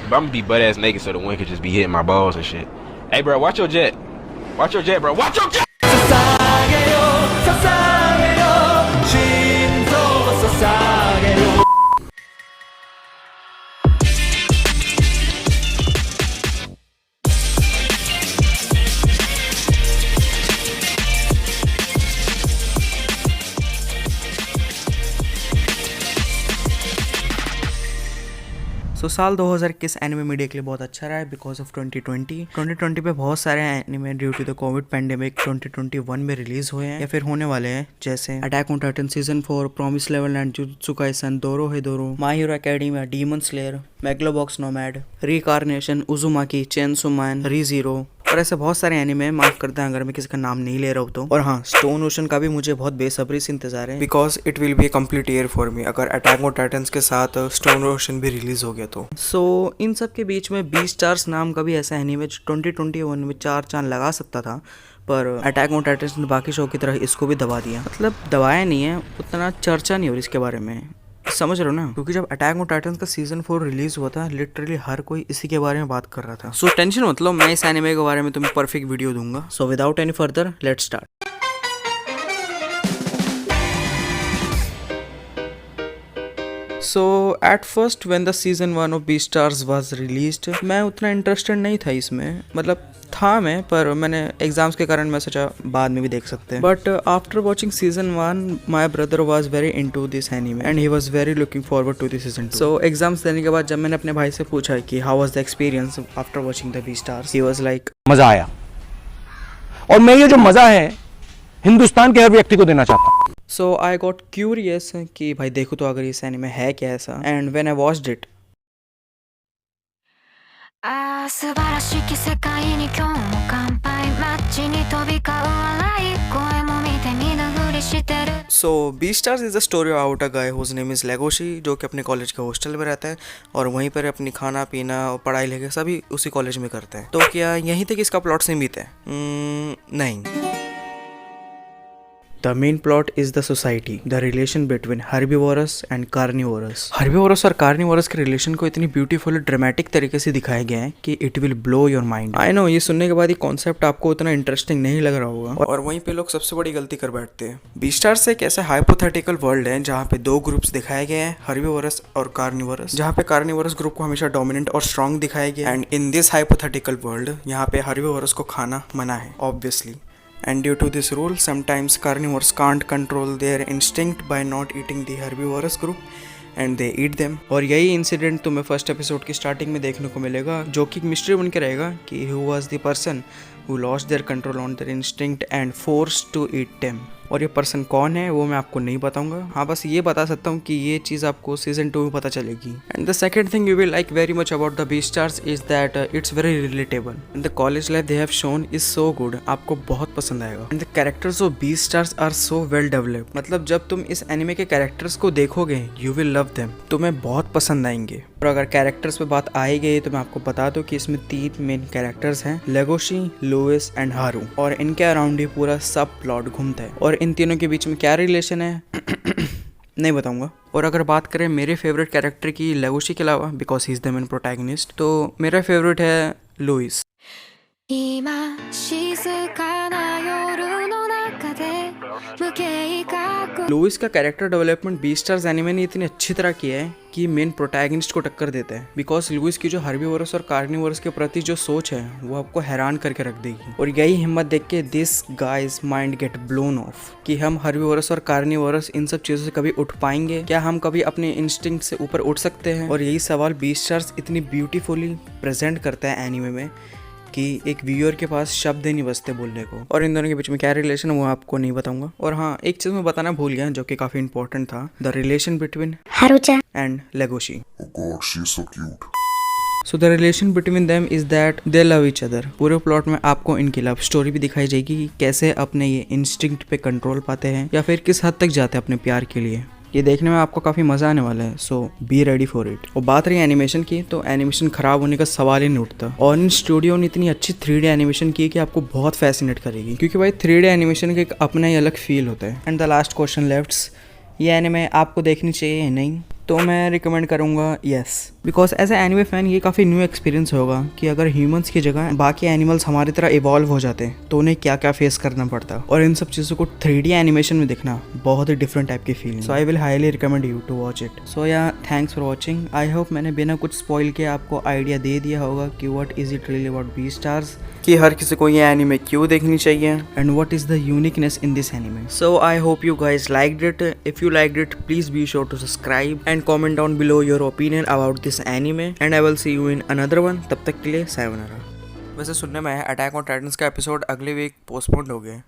But I'm gonna be butt ass naked so the wind could just be hitting my balls and shit. Hey, bro, watch your jet. Watch your jet, bro. Watch your jet. तो साल 2021 anime media के लिए बहुत अच्छा रहा है because of 2020 पे बहुत सारे anime due to the covid pandemic 2021 में रिलीज हुए हैं या फिर होने वाले हैं, जैसे attack on Titan season 4, Promise Neverland and Jujutsu Kaisen, Dorohedoro, my hero academia, demon slayer, Megalobox nomad, reincarnation, Uzumaki, chainsaw man, ReZero और ऐसे बहुत सारे एनिमे। माफ करते हैं अगर मैं किसी का नाम नहीं ले रहा हूँ तो। और हाँ, स्टोन ओशन का भी मुझे बहुत बेसब्री से इंतजार है because it will be complete year for me अगर अटैक ऑन टाइटन्स के साथ स्टोन ओशन भी रिलीज हो गया तो। सो इन सब के बीच में बीस्टार्स नाम का भी ऐसा एनिमे जो 2021 में 4 चांद लगा सकता था, पर अटैक ऑन टाइटन्स ने बाकी शो की तरह इसको भी दबा दिया। मतलब दबाया नहीं है, उतना चर्चा नहीं हो रही इसके बारे में, समझ रहे हो ना? क्योंकि जब अटैक ऑन टाइटन्स का सीजन 4 रिलीज हुआ था, लिटरली हर कोई इसी के बारे में बात कर रहा था। सो टेंशन मत लो, मैं इस एनिमे के बारे में तुम्हें परफेक्ट वीडियो दूंगा। So without any further let's start. So at first when the season 1 of Beastars was released, मैं उतना इंटरेस्टेड नहीं था इसमें, मतलब था मैं, पर मैंने एग्जाम्स के कारण मैं सोचा बाद में भी देख सकते हैं। But after watching season 1 my brother was very into this anime and he was very looking forward to this season 2। So exams देने के बाद जब मैंने अपने भाई से पूछा कि how was the experience after watching the Beastars, he was like मजा आया, और मैं ये जो मजा है हिंदुस्तान के हर व्यक्ति को देना चाहता हूँ। सो आई गॉट क्यूरियस कि भाई देखो तो अगर इस एनीमे है क्या ऐसा, and when I watched it so Beastars is the story about a guy whose name is Legoshi, जो कि अपने कॉलेज के हॉस्टल में रहता है और वहीं पर अपनी खाना पीना और पढ़ाई लिखाई सभी उसी कॉलेज में करते हैं। तो क्या यहीं तक इसका प्लॉट सीमित है? नहीं। The main plot is the society, the relation between herbivores and carnivorous. Herbivores और carnivorous के रिलेशन को इतनी ब्यूटीफुल ड्रामेटिक तरीके से दिखाया गया है कि it will blow your mind. I know ये सुनने के बाद ये कॉन्सेप्ट आपको उतना इंटरेस्टिंग नहीं लग रहा होगा, और वहीं पे लोग सबसे बड़ी गलती कर बैठते हैं। बीस्टार्स एक ऐसा हाइपोथेटिकल वर्ल्ड है जहाँ पे दो ग्रुप्स दिखाए गए हैं, हर्बिवोरस और कार्निवोरस, जहाँ पे कार्निवोरस ग्रुप को हमेशा डोमिनेंट और स्ट्रॉन्ग दिखाया गया, and in this hypothetical world यहाँ पे हर्बिवोरस को खाना मना है obviously. And due to this rule, sometimes carnivores can't control their instinct by not eating the herbivorous group and they eat them. और यही इंसिडेंट तुम्हें फर्स्ट एपिसोड की स्टार्टिंग में देखने को मिलेगा, जो कि एक मिस्ट्री बन के रहेगा कि who was the person who lost their control on their instinct and forced to eat them. और ये पर्सन कौन है वो मैं आपको नहीं बताऊंगा, हाँ बस ये बता सकता हूँ कि ये चीज़ आपको सीजन 2 में पता चलेगी। And the second thing you will like very much about the Beastars is that it's very relatable and the college life they have shown is so good, आपको बहुत पसंद आएगा। And the characters of Beastars are so well developed, मतलब जब तुम इस anime के characters को देखोगे यू विल लव देम, तुम्हें बहुत पसंद आएंगे। और अगर कैरेक्टर्स पे बात आई गई तो मैं आपको बता दूं कि इसमें 3 मेन कैरेक्टर्स हैं, लेगोशी, लुइस एंड हारू, और इनके अराउंड ही पूरा सब प्लॉट घूमता है। और इन तीनों के बीच में क्या रिलेशन है नहीं बताऊंगा। और अगर बात करें मेरे फेवरेट कैरेक्टर की लेगोशी के अलावा, because he is the main protagonist, तो मेरा फेवरेट है लुइस। लुइस का कैरेक्टर डेवलपमेंट बीस्टार्स एनिमे ने इतनी अच्छी तरह किया है कि मेन प्रोटैगनिस्ट को टक्कर देता है, बिकॉज लुइस की जो हर्बिवोरस और कार्निवोरस के प्रति जो सोच है वो आपको हैरान करके रख देगी। और यही हिम्मत देख के this guys mind get blown off कि हम हर्बिवोरस और कार्निवोरस इन सब चीज़ों से कभी उठ पाएंगे क्या, हम कभी अपने इंस्टिंक्ट से ऊपर उठ सकते हैं? और यही सवाल बीस्टार्स इतनी ब्यूटीफुली प्रेजेंट करता है एनिमे में कि एक व्यूअर के पास शब्द ही नहीं बचते बोलने को। और इन दोनों के बीच में क्या रिलेशन है वो आपको नहीं बताऊंगा। और हाँ, एक चीज मैं बताना भूल गया जो कि काफी इंपॉर्टेंट था, the relation between Haruchan and Legoshi. So the relation between them is that they love each other. पूरे प्लॉट में आपको इनकी लव स्टोरी भी दिखाई जाएगी कि कैसे अपने ये इंस्टिंक्ट पे कंट्रोल पाते हैं या फिर किस हद तक जाते हैं अपने प्यार के लिए। ये देखने में आपको काफ़ी मज़ा आने वाला है, सो बी रेडी फॉर इट। और बात रही एनिमेशन की, तो एनिमेशन खराब होने का सवाल ही नहीं उठता। और इन स्टूडियो ने इतनी अच्छी 3D एनिमेशन की कि आपको बहुत फैसिनेट करेगी, क्योंकि भाई 3D एनिमेशन का एक अपना ही अलग फील होता है। एंड द लास्ट क्वेश्चन लेफ्ट्स, ये एनिमे आपको देखनी चाहिए या नहीं? तो मैं रिकमेंड करूँगा yes, because as a anime fan ये काफ़ी न्यू एक्सपीरियंस होगा कि अगर ह्यूमंस की जगह बाकी एनिमल्स हमारी तरह इवॉल्व हो जाते हैं तो उन्हें क्या क्या फेस करना पड़ता, और इन सब चीज़ों को 3D एनिमेशन में देखना बहुत ही डिफरेंट टाइप की फीलिंग। So I will highly recommend you to watch it. So yeah thanks for watching. I hope मैंने बिना कुछ स्पॉइल के आपको आइडिया दे दिया होगा कि what is it really about Beastars, कि हर किसी को ये एनिमे क्यों देखनी चाहिए and what is the uniqueness in this anime. So I hope you guys liked it. If you liked it please be sure to subscribe and comment down below your opinion about this anime and I will see you in another one. तब तक के लिए sayonara. वैसे सुनने में attack on titans का episode अगले week postponed हो गया।